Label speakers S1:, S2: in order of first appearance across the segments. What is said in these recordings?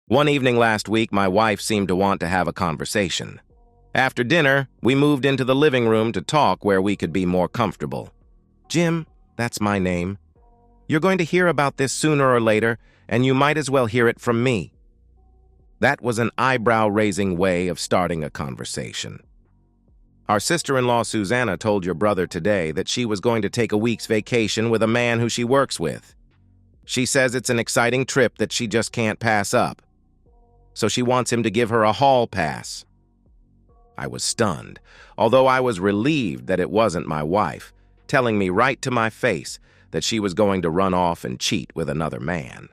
S1: One evening last week, my wife seemed to want to have a conversation. After dinner, we moved into the living room to talk where we could be more comfortable. Jim, that's my name. You're going to hear about this sooner or later, and you might as well hear it from me. That was an eyebrow-raising way of starting a conversation. Our sister-in-law Susanna told your brother today that she was going to take a week's vacation with a man who she works with. She says it's an exciting trip that she just can't pass up. So she wants him to give her a hall pass. I was stunned, although I was relieved that it wasn't my wife, telling me right to my face that she was going to run off and cheat with another man.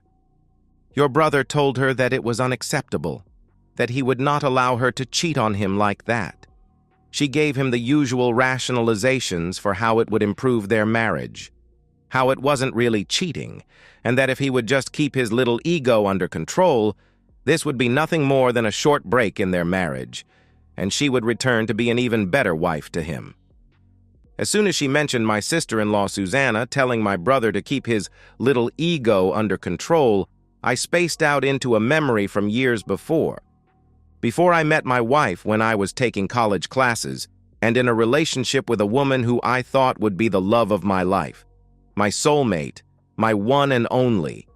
S1: Your brother told her that it was unacceptable, that he would not allow her to cheat on him like that. She gave him the usual rationalizations for how it would improve their marriage, how it wasn't really cheating, and that if he would just keep his little ego under control, this would be nothing more than a short break in their marriage, and she would return to be an even better wife to him. As soon as she mentioned my sister-in-law Susanna telling my brother to keep his little ego under control, I spaced out into a memory from years before. Before I met my wife when I was taking college classes and in a relationship with a woman who I thought would be the love of my life, my soulmate, my one and only.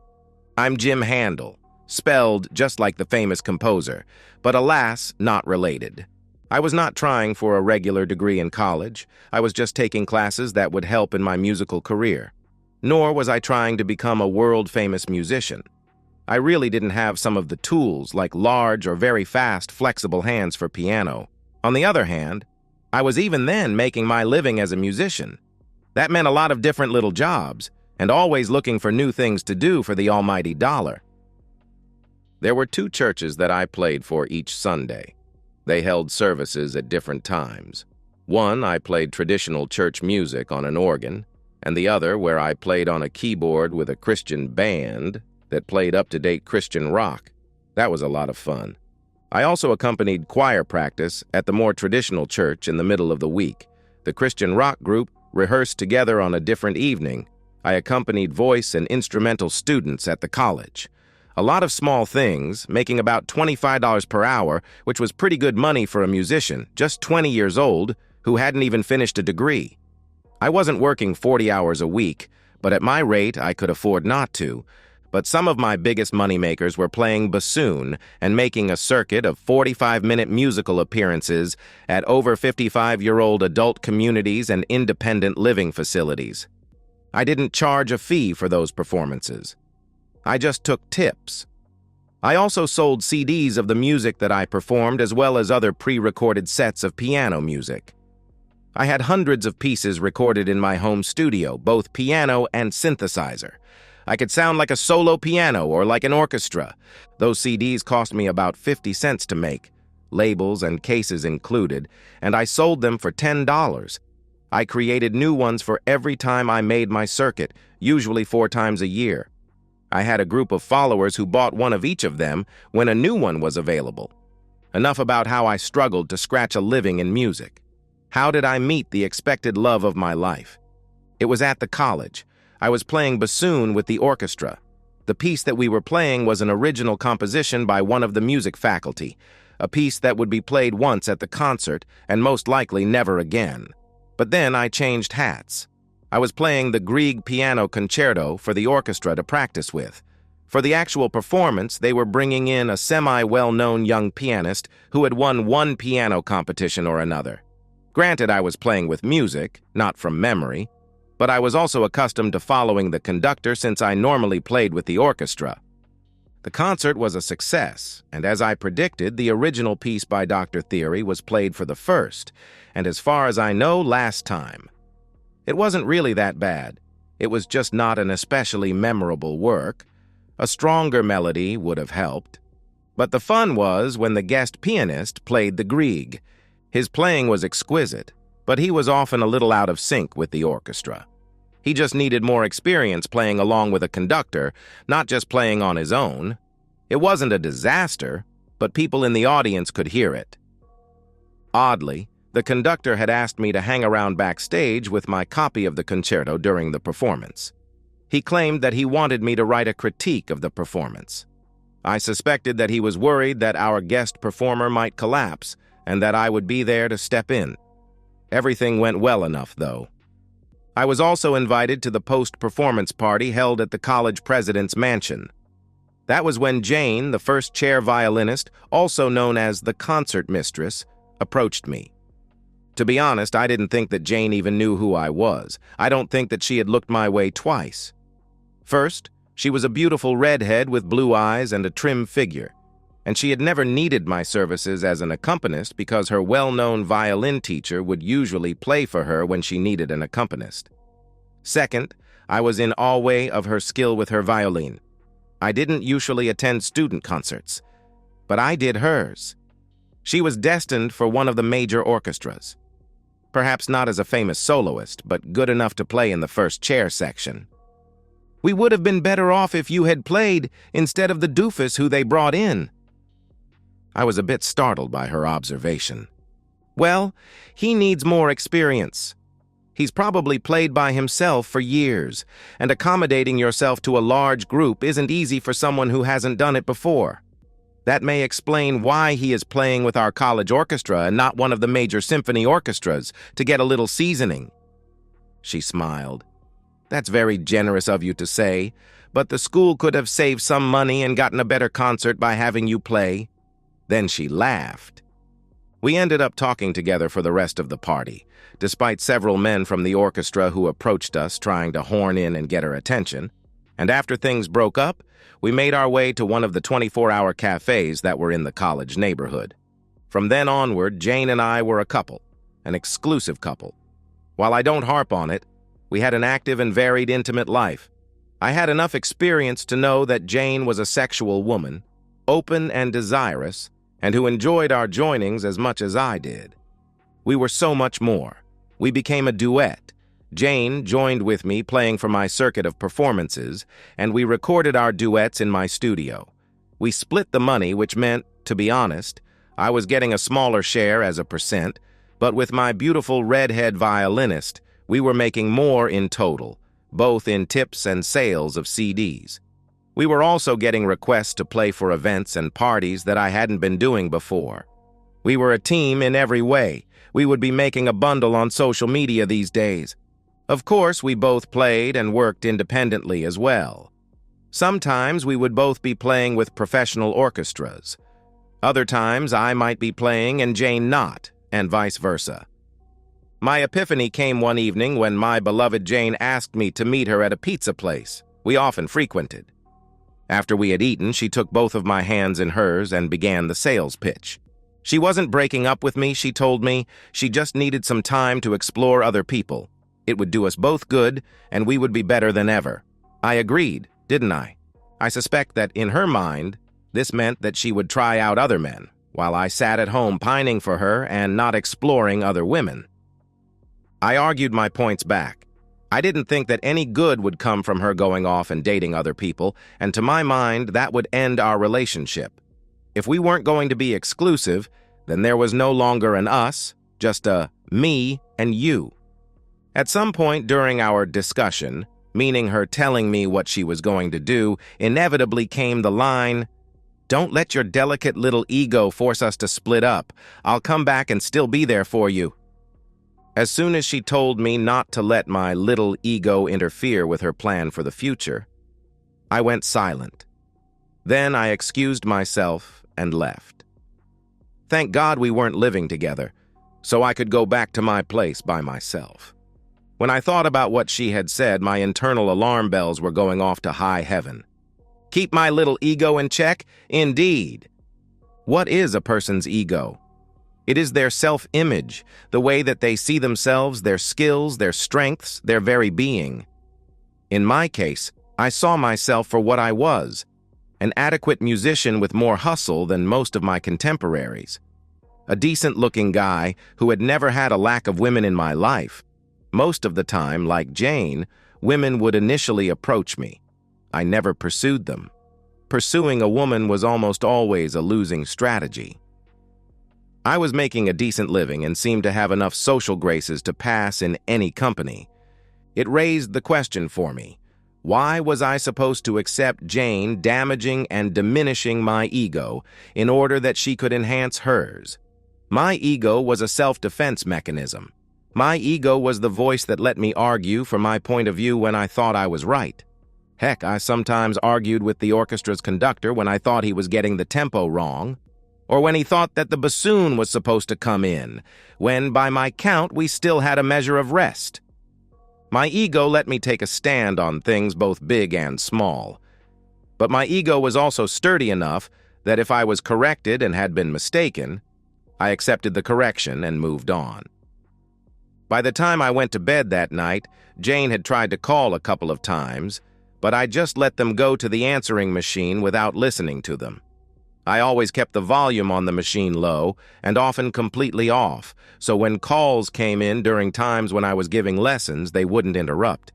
S1: I'm Jim Handel, spelled just like the famous composer, but alas, not related. I was not trying for a regular degree in college. I was just taking classes that would help in my musical career. Nor was I trying to become a world-famous musician. I really didn't have some of the tools like large or very fast, flexible hands for piano. On the other hand, I was even then making my living as a musician. That meant a lot of different little jobs, and always looking for new things to do for the almighty dollar. There were 2 churches that I played for each Sunday. They held services at different times. One, I played traditional church music on an organ, and the other where I played on a keyboard with a Christian band that played up-to-date Christian rock. That was a lot of fun. I also accompanied choir practice at the more traditional church in the middle of the week. The Christian rock group rehearsed together on a different evening. I accompanied voice and instrumental students at the college. A lot of small things, making about $25 per hour, which was pretty good money for a musician, just 20 years old, who hadn't even finished a degree. I wasn't working 40 hours a week, but at my rate I could afford not to. But some of my biggest moneymakers were playing bassoon and making a circuit of 45-minute musical appearances at over 55-year-old adult communities and independent living facilities. I didn't charge a fee for those performances. I just took tips. I also sold CDs of the music that I performed as well as other pre-recorded sets of piano music. I had hundreds of pieces recorded in my home studio, both piano and synthesizer. I could sound like a solo piano or like an orchestra. Those CDs cost me about 50 cents to make, labels and cases included, and I sold them for $10. I created new ones for every time I made my circuit, usually 4 times a year. I had a group of followers who bought one of each of them when a new one was available. Enough about how I struggled to scratch a living in music. How did I meet the expected love of my life? It was at the college. I was playing bassoon with the orchestra. The piece that we were playing was an original composition by one of the music faculty, a piece that would be played once at the concert and most likely never again. But then I changed hats. I was playing the Grieg piano concerto for the orchestra to practice with. For the actual performance, they were bringing in a semi-well-known young pianist who had won one piano competition or another. Granted, I was playing with music, not from memory, but I was also accustomed to following the conductor since I normally played with the orchestra. The concert was a success, and as I predicted, the original piece by Dr. Theory was played for the first, and as far as I know, last time. It wasn't really that bad. It was just not an especially memorable work. A stronger melody would have helped. But the fun was when the guest pianist played the Grieg. His playing was exquisite, but he was often a little out of sync with the orchestra. He just needed more experience playing along with a conductor, not just playing on his own. It wasn't a disaster, but people in the audience could hear it. Oddly, the conductor had asked me to hang around backstage with my copy of the concerto during the performance. He claimed that he wanted me to write a critique of the performance. I suspected that he was worried that our guest performer might collapse and that I would be there to step in. Everything went well enough, though. I was also invited to the post-performance party held at the college president's mansion. That was when Jane, the first chair violinist, also known as the concert mistress, approached me. To be honest, I didn't think that Jane even knew who I was. I don't think that she had looked my way twice. First, she was a beautiful redhead with blue eyes and a trim figure, and she had never needed my services as an accompanist because her well-known violin teacher would usually play for her when she needed an accompanist. Second, I was in awe of her skill with her violin. I didn't usually attend student concerts, but I did hers. She was destined for one of the major orchestras. Perhaps not as a famous soloist, but good enough to play in the first chair section. "We would have been better off if you had played instead of the doofus who they brought in." I was a bit startled by her observation. "Well, he needs more experience. He's probably played by himself for years, and accommodating yourself to a large group isn't easy for someone who hasn't done it before. That may explain why he is playing with our college orchestra and not one of the major symphony orchestras to get a little seasoning." She smiled. "That's very generous of you to say, but the school could have saved some money and gotten a better concert by having you play." Then she laughed. We ended up talking together for the rest of the party, despite several men from the orchestra who approached us trying to horn in and get her attention, and after things broke up, we made our way to one of the 24-hour cafes that were in the college neighborhood. From then onward, Jane and I were a couple, an exclusive couple. While I don't harp on it, we had an active and varied intimate life. I had enough experience to know that Jane was a sexual woman, open and desirous, and who enjoyed our joinings as much as I did. We were so much more. We became a duet. Jane joined with me playing for my circuit of performances, and we recorded our duets in my studio. We split the money, which meant, to be honest, I was getting a smaller share as a percent, but with my beautiful redhead violinist, we were making more in total, both in tips and sales of CDs. We were also getting requests to play for events and parties that I hadn't been doing before. We were a team in every way. We would be making a bundle on social media these days. Of course, we both played and worked independently as well. Sometimes we would both be playing with professional orchestras. Other times I might be playing and Jane not, and vice versa. My epiphany came one evening when my beloved Jane asked me to meet her at a pizza place we often frequented. After we had eaten, she took both of my hands in hers and began the sales pitch. She wasn't breaking up with me, she told me. She just needed some time to explore other people. It would do us both good, and we would be better than ever. I agreed, didn't I? I suspect that in her mind, this meant that she would try out other men, while I sat at home pining for her and not exploring other women. I argued my points back. I didn't think that any good would come from her going off and dating other people, and to my mind, that would end our relationship. If we weren't going to be exclusive, then there was no longer an us, just a me and you. At some point during our discussion, meaning her telling me what she was going to do, inevitably came the line, "Don't let your delicate little ego force us to split up. I'll come back and still be there for you." As soon as she told me not to let my little ego interfere with her plan for the future, I went silent. Then I excused myself and left. Thank God we weren't living together, so I could go back to my place by myself. When I thought about what she had said, my internal alarm bells were going off to high heaven. Keep my little ego in check? Indeed. What is a person's ego? It is their self-image, the way that they see themselves, their skills, their strengths, their very being. In my case, I saw myself for what I was, an adequate musician with more hustle than most of my contemporaries. A decent-looking guy who had never had a lack of women in my life. Most of the time, like Jane, women would initially approach me. I never pursued them. Pursuing a woman was almost always a losing strategy. I was making a decent living and seemed to have enough social graces to pass in any company. It raised the question for me, Why was I supposed to accept Jane damaging and diminishing my ego in order that she could enhance hers? My ego was a self-defense mechanism. My ego was the voice that let me argue for my point of view when I thought I was right. Heck, I sometimes argued with the orchestra's conductor when I thought he was getting the tempo wrong, or when he thought that the bassoon was supposed to come in, when, by my count, we still had a measure of rest. My ego let me take a stand on things both big and small. But my ego was also sturdy enough that if I was corrected and had been mistaken, I accepted the correction and moved on. By the time I went to bed that night, Jane had tried to call a couple of times, but I just let them go to the answering machine without listening to them. I always kept the volume on the machine low and often completely off, so when calls came in during times when I was giving lessons, they wouldn't interrupt.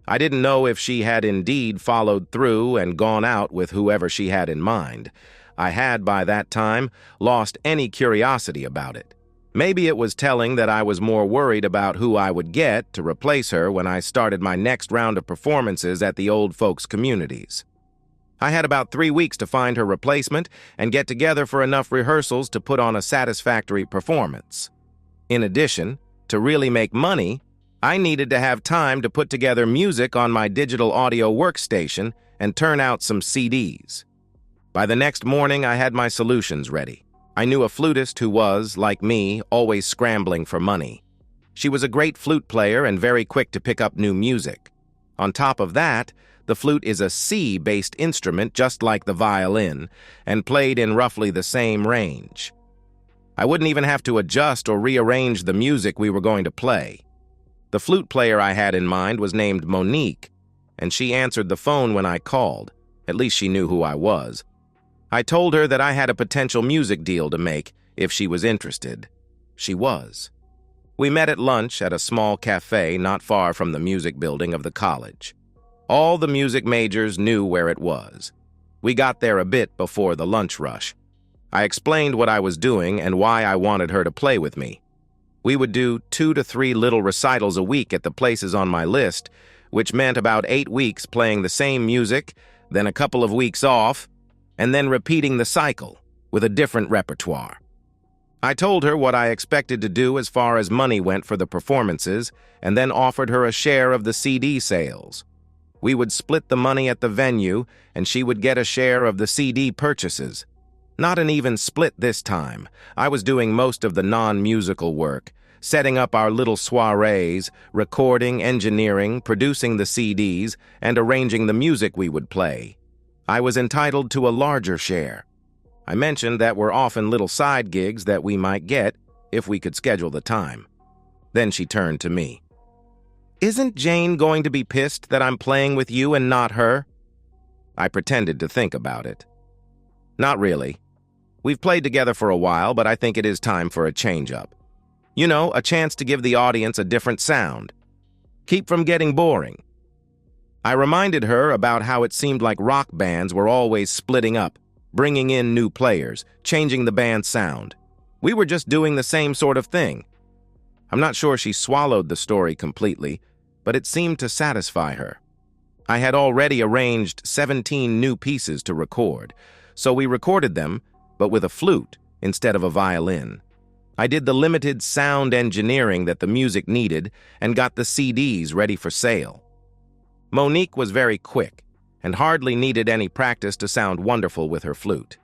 S1: I didn't know if she had indeed followed through and gone out with whoever she had in mind. I had, by that time, lost any curiosity about it. Maybe it was telling that I was more worried about who I would get to replace her when I started my next round of performances at the old folks' communities. I had about 3 weeks to find her replacement and get together for enough rehearsals to put on a satisfactory performance. In addition, to really make money, I needed to have time to put together music on my digital audio workstation and turn out some CDs. By the next morning, I had my solutions ready. I knew a flutist who was, like me, always scrambling for money. She was a great flute player and very quick to pick up new music. On top of that, the flute is a C-based instrument just like the violin, and played in roughly the same range. I wouldn't even have to adjust or rearrange the music we were going to play. The flute player I had in mind was named Monique, and she answered the phone when I called. At least she knew who I was. I told her that I had a potential music deal to make if she was interested. She was. We met at lunch at a small cafe not far from the music building of the college. All the music majors knew where it was. We got there a bit before the lunch rush. I explained what I was doing and why I wanted her to play with me. We would do 2 to 3 little recitals a week at the places on my list, which meant about 8 weeks playing the same music, then a couple of weeks off, and then repeating the cycle with a different repertoire. I told her what I expected to do as far as money went for the performances, and then offered her a share of the CD sales. We would split the money at the venue, and she would get a share of the CD purchases. Not an even split this time. I was doing most of the non-musical work, setting up our little soirees, recording, engineering, producing the CDs, and arranging the music we would play. I was entitled to a larger share. I mentioned that were often little side gigs that we might get if we could schedule the time. Then she turned to me. "Isn't Jane going to be pissed that I'm playing with you and not her?" I pretended to think about it. "Not really. We've played together for a while, but I think it is time for a change-up. You know, a chance to give the audience a different sound. Keep from getting boring." I reminded her about how it seemed like rock bands were always splitting up, bringing in new players, changing the band's sound. We were just doing the same sort of thing. I'm not sure she swallowed the story completely, but it seemed to satisfy her. I had already arranged 17 new pieces to record, so we recorded them, but with a flute instead of a violin. I did the limited sound engineering that the music needed and got the CDs ready for sale. Monique was very quick and hardly needed any practice to sound wonderful with her flute.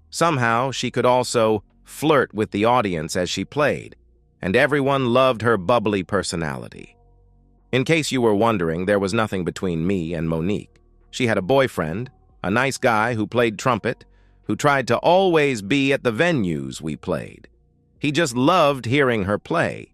S1: Somehow, she could also flirt with the audience as she played, and everyone loved her bubbly personality. In case you were wondering, there was nothing between me and Monique. She had a boyfriend, a nice guy who played trumpet, who tried to always be at the venues we played. He just loved hearing her play.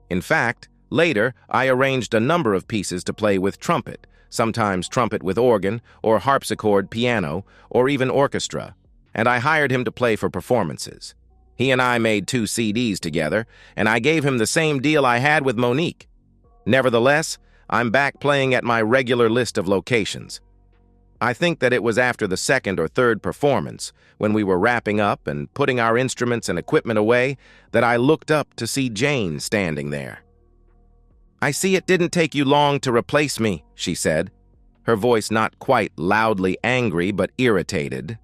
S1: In fact, later, I arranged a number of pieces to play with trumpet, sometimes trumpet with organ, or harpsichord piano, or even orchestra, and I hired him to play for performances. He and I made 2 CDs together, and I gave him the same deal I had with Monique. Nevertheless, I'm back playing at my regular list of locations. I think that it was after the 2nd or 3rd performance, when we were wrapping up and putting our instruments and equipment away, that I looked up to see Jane standing there. "I see it didn't take you long to replace me," she said. her voice not quite loudly angry but irritated.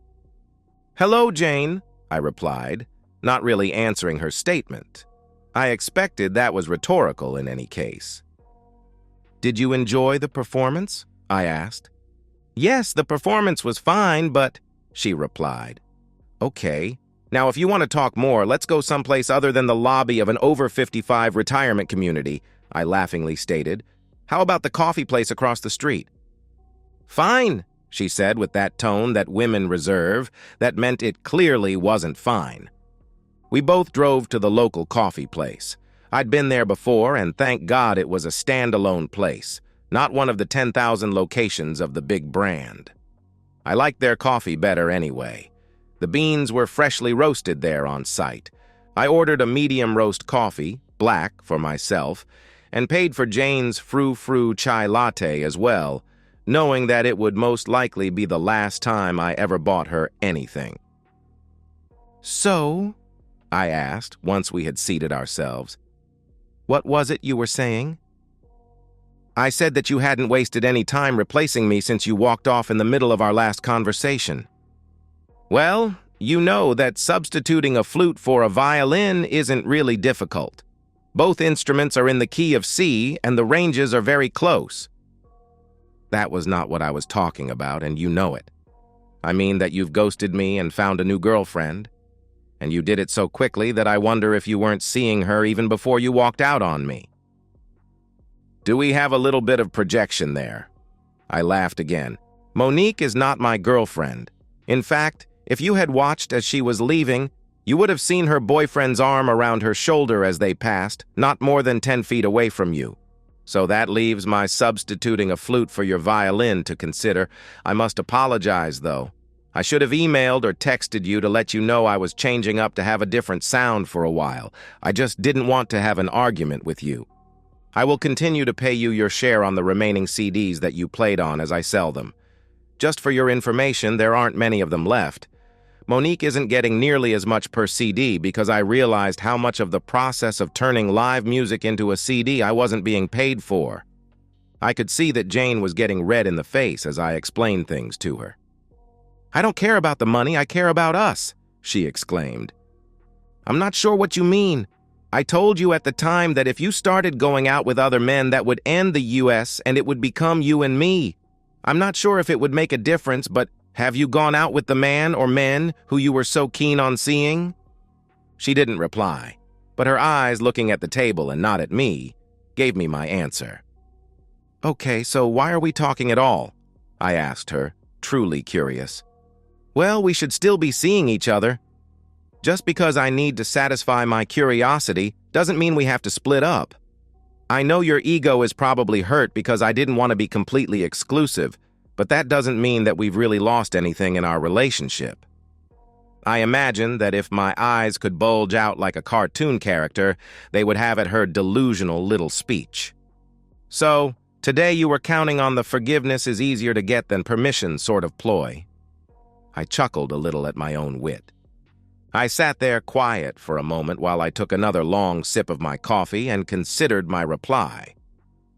S1: "Hello, Jane," I replied, not really answering her statement. I expected that was rhetorical in any case. "Did you enjoy the performance?" I asked. "Yes, the performance was fine, but," she replied. "Okay. Now, if you want to talk more, let's go someplace other than the lobby of an over-55 retirement community," I laughingly stated. "How about the coffee place across the street?" "Fine," she said with that tone that women reserve, that meant it clearly wasn't fine. We both drove to the local coffee place. I'd been there before, and thank God it was a standalone place, not one of the 10,000 locations of the big brand. I liked their coffee better anyway. The beans were freshly roasted there on site. I ordered a medium roast coffee, black, for myself, and paid for Jane's frou-frou chai latte as well, knowing that it would most likely be the last time I ever bought her anything. "So," I asked once we had seated ourselves, "what was it you were saying?" "I said that you hadn't wasted any time replacing me since you walked off in the middle of our last conversation." "Well, you know that substituting a flute for a violin isn't really difficult. Both instruments are in the key of C, and the ranges are very close." "That was not what I was talking about, and you know it. I mean that you've ghosted me and found a new girlfriend, and you did it so quickly that I wonder if you weren't seeing her even before you walked out on me." "Do we have a little bit of projection there?" I laughed again. "Monique is not my girlfriend. In fact, if you had watched as she was leaving, you would have seen her boyfriend's arm around her shoulder as they passed, not more than 10 feet away from you. So that leaves my substituting a flute for your violin to consider. I must apologize, though. I should have emailed or texted you to let you know I was changing up to have a different sound for a while. I just didn't want to have an argument with you. I will continue to pay you your share on the remaining CDs that you played on as I sell them. Just for your information, there aren't many of them left. Monique isn't getting nearly as much per CD because I realized how much of the process of turning live music into a CD I wasn't being paid for." I could see that Jane was getting red in the face as I explained things to her. "I don't care about the money, I care about us," she exclaimed. "I'm not sure what you mean. I told you at the time that if you started going out with other men, that would end the US and it would become you and me. I'm not sure if it would make a difference, but have you gone out with the man or men who you were so keen on seeing?" She didn't reply, but her eyes, looking at the table and not at me, gave me my answer. "Okay, so why are we talking at all?" I asked her, truly curious. "Well, we should still be seeing each other. Just because I need to satisfy my curiosity doesn't mean we have to split up. I know your ego is probably hurt because I didn't want to be completely exclusive, but that doesn't mean that we've really lost anything in our relationship." I imagined that if my eyes could bulge out like a cartoon character, they would have at her delusional little speech. "So, today you were counting on the forgiveness is easier to get than permission sort of ploy." I chuckled a little at my own wit. I sat there quiet for a moment while I took another long sip of my coffee and considered my reply.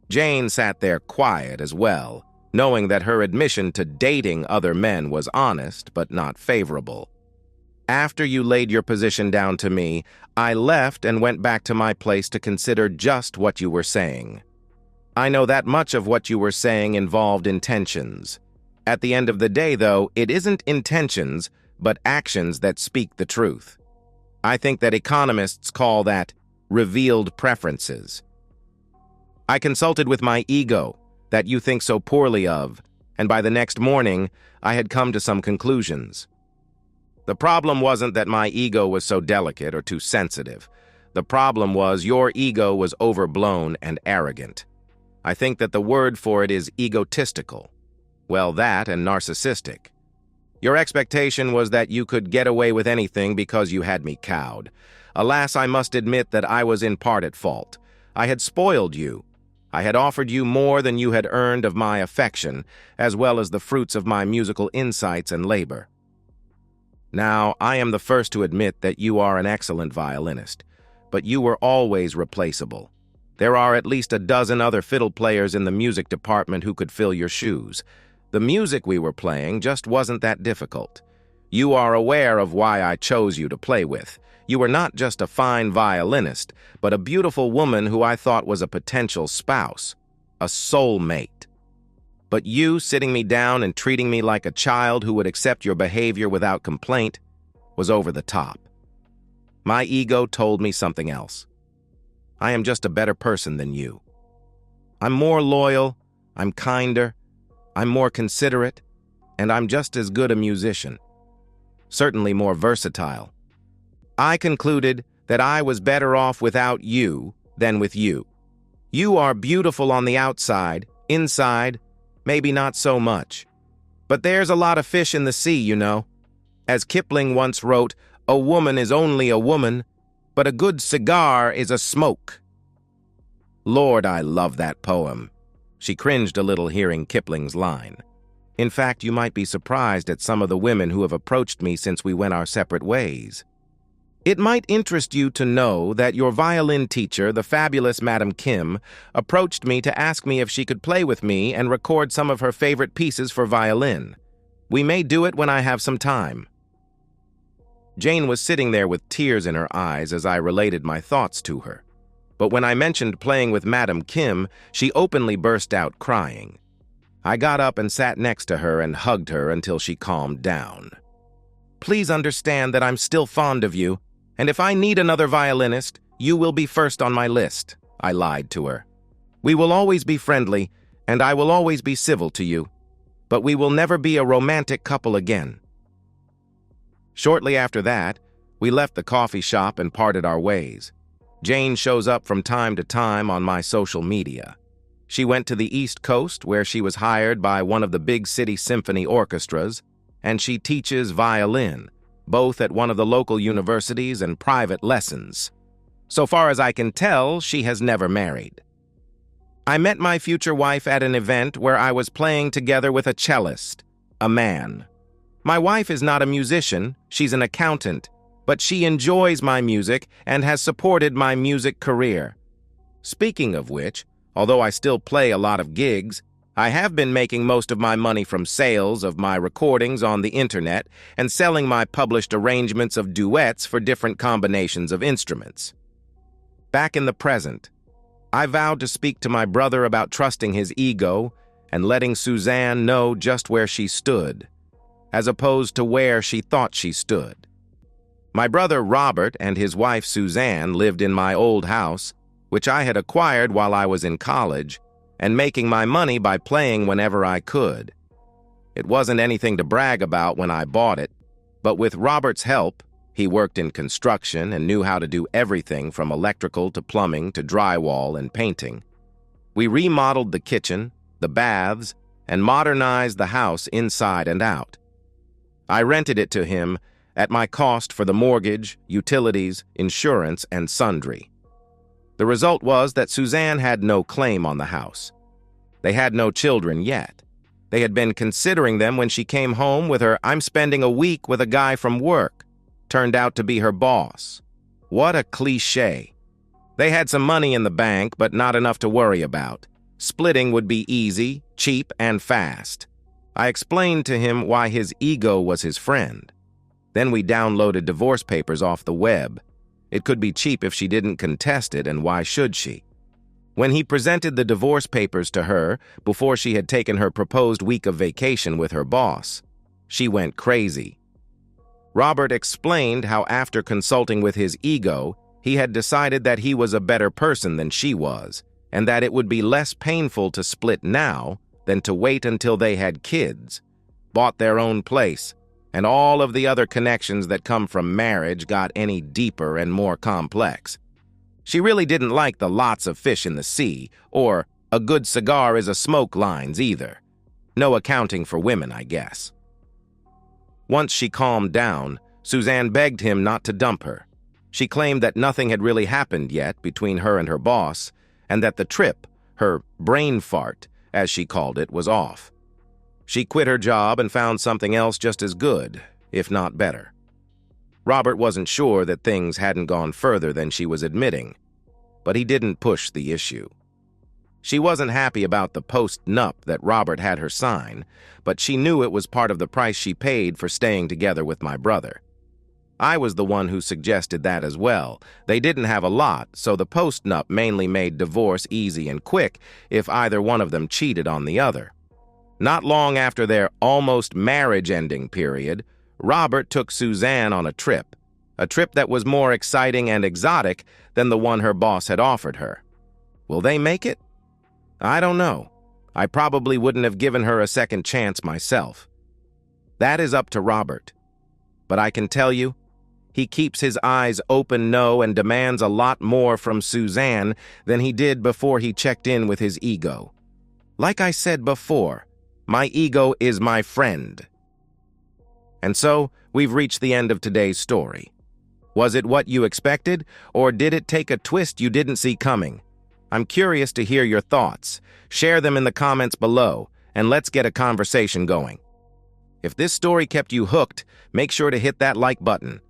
S1: Jane sat there quiet as well, knowing that her admission to dating other men was honest but not favorable. "After you laid your position down to me, I left and went back to my place to consider just what you were saying. I know that much of what you were saying involved intentions. At the end of the day, though, it isn't intentions, but actions that speak the truth. I think that economists call that revealed preferences. I consulted with my ego, that you think so poorly of, and by the next morning, I had come to some conclusions. The problem wasn't that my ego was so delicate or too sensitive. The problem was your ego was overblown and arrogant. I think that the word for it is egotistical. Well, that and narcissistic. Your expectation was that you could get away with anything because you had me cowed. Alas, I must admit that I was in part at fault. I had spoiled you. I had offered you more than you had earned of my affection, as well as the fruits of my musical insights and labor. Now, I am the first to admit that you are an excellent violinist, but you were always replaceable. There are at least a dozen other fiddle players in the music department who could fill your shoes. The music we were playing just wasn't that difficult. You are aware of why I chose you to play with. You were not just a fine violinist, but a beautiful woman who I thought was a potential spouse, a soulmate. But you sitting me down and treating me like a child who would accept your behavior without complaint was over the top. My ego told me something else. I am just a better person than you. I'm more loyal, I'm kinder, I'm more considerate, and I'm just as good a musician. Certainly more versatile. I concluded that I was better off without you than with you. You are beautiful on the outside, inside, maybe not so much. But there's a lot of fish in the sea, you know. As Kipling once wrote, a woman is only a woman, but a good cigar is a smoke. Lord, I love that poem. She cringed a little hearing Kipling's line. In fact, you might be surprised at some of the women who have approached me since we went our separate ways. It might interest you to know that your violin teacher, the fabulous Madam Kim, approached me to ask me if she could play with me and record some of her favorite pieces for violin. We may do it when I have some time. Jane was sitting there with tears in her eyes as I related my thoughts to her. But when I mentioned playing with Madam Kim, she openly burst out crying. I got up and sat next to her and hugged her until she calmed down. Please understand that I'm still fond of you, and if I need another violinist, you will be first on my list, I lied to her. We will always be friendly, and I will always be civil to you, but we will never be a romantic couple again. Shortly after that, we left the coffee shop and parted our ways. Jane shows up from time to time on my social media. She went to the East Coast, where she was hired by one of the big city symphony orchestras, and she teaches violin, both at one of the local universities and private lessons. So far as I can tell, she has never married. I met my future wife at an event where I was playing together with a cellist, a man. My wife is not a musician, she's an accountant, but she enjoys my music and has supported my music career. Speaking of which, although I still play a lot of gigs, I have been making most of my money from sales of my recordings on the internet and selling my published arrangements of duets for different combinations of instruments. Back in the present, I vowed to speak to my brother about trusting his ego and letting Suzanne know just where she stood, as opposed to where she thought she stood. My brother Robert and his wife Suzanne lived in my old house, which I had acquired while I was in college, and making my money by playing whenever I could. It wasn't anything to brag about when I bought it, but with Robert's help, he worked in construction and knew how to do everything from electrical to plumbing to drywall and painting. We remodeled the kitchen, the baths, and modernized the house inside and out. I rented it to him at my cost for the mortgage, utilities, insurance, and sundry. The result was that Suzanne had no claim on the house. They had no children yet. They had been considering them when she came home with her "I'm spending a week with a guy from work" turned out to be her boss. What a cliché. They had some money in the bank, but not enough to worry about. Splitting would be easy, cheap, and fast. I explained to him why his ego was his friend. Then we downloaded divorce papers off the web. It could be cheap if she didn't contest it, and why should she? When he presented the divorce papers to her before she had taken her proposed week of vacation with her boss, she went crazy. Robert explained how after consulting with his ego, he had decided that he was a better person than she was, and that it would be less painful to split now than to wait until they had kids, bought their own place, and all of the other connections that come from marriage got any deeper and more complex. She really didn't like the "lots of fish in the sea" or "a good cigar is a smoke" lines either. No accounting for women, I guess. Once she calmed down, Suzanne begged him not to dump her. She claimed that nothing had really happened yet between her and her boss, and that the trip, her brain fart, as she called it, was off. She quit her job and found something else just as good, if not better. Robert wasn't sure that things hadn't gone further than she was admitting, but he didn't push the issue. She wasn't happy about the post-nup that Robert had her sign, but she knew it was part of the price she paid for staying together with my brother. I was the one who suggested that as well. They didn't have a lot, so the post-nup mainly made divorce easy and quick if either one of them cheated on the other. Not long after their almost marriage-ending period, Robert took Suzanne on a trip that was more exciting and exotic than the one her boss had offered her. Will they make it? I don't know. I probably wouldn't have given her a second chance myself. That is up to Robert. But I can tell you, he keeps his eyes open and demands a lot more from Suzanne than he did before he checked in with his ego. Like I said before, my ego is my friend. And so, we've reached the end of today's story. Was it what you expected, or did it take a twist you didn't see coming? I'm curious to hear your thoughts. Share them in the comments below, and let's get a conversation going. If this story kept you hooked, make sure to hit that like button.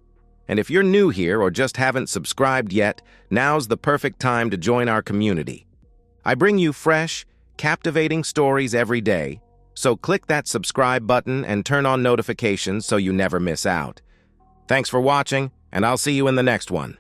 S1: And if you're new here or just haven't subscribed yet, now's the perfect time to join our community. I bring you fresh, captivating stories every day, so click that subscribe button and turn on notifications so you never miss out. Thanks for watching, and I'll see you in the next one.